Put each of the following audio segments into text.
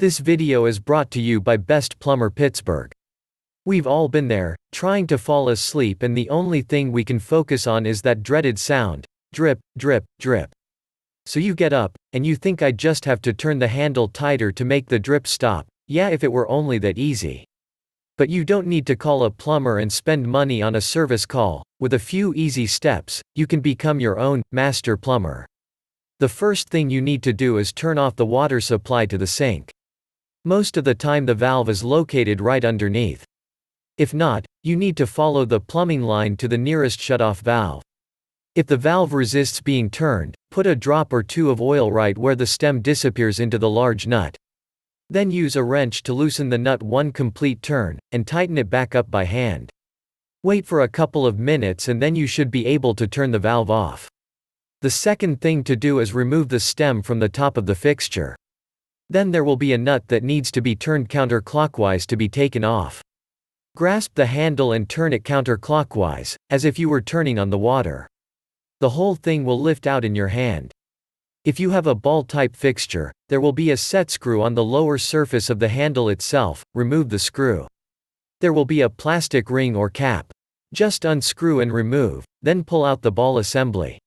This video is brought to you by Best Plumber Pittsburgh. We've all been there, trying to fall asleep, and the only thing we can focus on is that dreaded sound, drip, drip, drip. So you get up, and you think I just have to turn the handle tighter to make the drip stop. Yeah, if it were only that easy. But you don't need to call a plumber and spend money on a service call. With a few easy steps, you can become your own master plumber. The first thing you need to do is turn off the water supply to the sink. Most of the time the valve is located right underneath. If not, you need to follow the plumbing line to the nearest shutoff valve. If the valve resists being turned, put a drop or two of oil right where the stem disappears into the large nut. Then use a wrench to loosen the nut one complete turn, and tighten it back up by hand. Wait for a couple of minutes and then you should be able to turn the valve off. The second thing to do is remove the stem from the top of the fixture. Then there will be a nut that needs to be turned counterclockwise to be taken off. Grasp the handle and turn it counterclockwise, as if you were turning on the water. The whole thing will lift out in your hand. If you have a ball-type fixture, there will be a set screw on the lower surface of the handle itself. Remove the screw. There will be a plastic ring or cap. Just unscrew and remove, then pull out the ball assembly.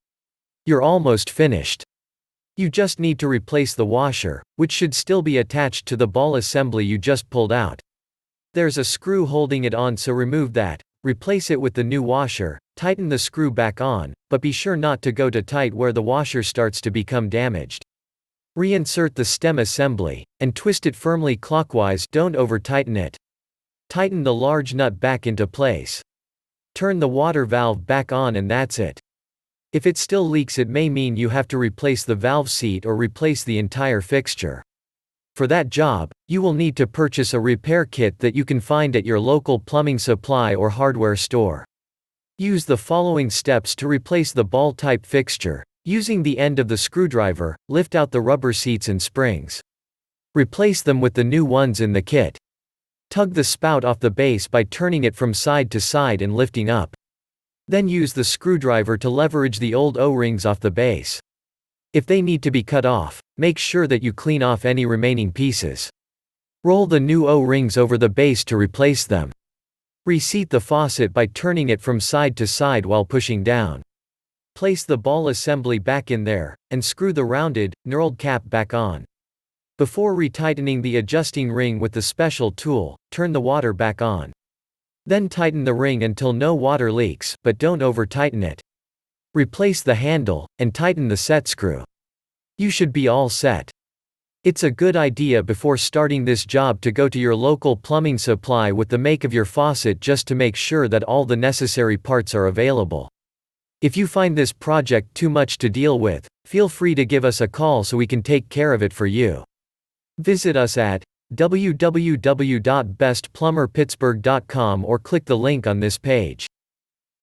You're almost finished. You just need to replace the washer, which should still be attached to the ball assembly you just pulled out. There's a screw holding it on, so remove that, replace it with the new washer, tighten the screw back on, but be sure not to go too tight where the washer starts to become damaged. Reinsert the stem assembly, and twist it firmly clockwise, don't over-tighten it. Tighten the large nut back into place. Turn the water valve back on and that's it. If it still leaks, it may mean you have to replace the valve seat or replace the entire fixture. For that job, you will need to purchase a repair kit that you can find at your local plumbing supply or hardware store. Use the following steps to replace the ball-type fixture. Using the end of the screwdriver, lift out the rubber seats and springs. Replace them with the new ones in the kit. Tug the spout off the base by turning it from side to side and lifting up. Then use the screwdriver to leverage the old O-rings off the base. If they need to be cut off, make sure that you clean off any remaining pieces. Roll the new O-rings over the base to replace them. Reseat the faucet by turning it from side to side while pushing down. Place the ball assembly back in there, and screw the rounded, knurled cap back on. Before retightening the adjusting ring with the special tool, turn the water back on. Then tighten the ring until no water leaks, but don't over-tighten it. Replace the handle, and tighten the set screw. You should be all set. It's a good idea before starting this job to go to your local plumbing supply with the make of your faucet just to make sure that all the necessary parts are available. If you find this project too much to deal with, feel free to give us a call so we can take care of it for you. Visit us at www.bestplumberpittsburgh.com or click the link on this page.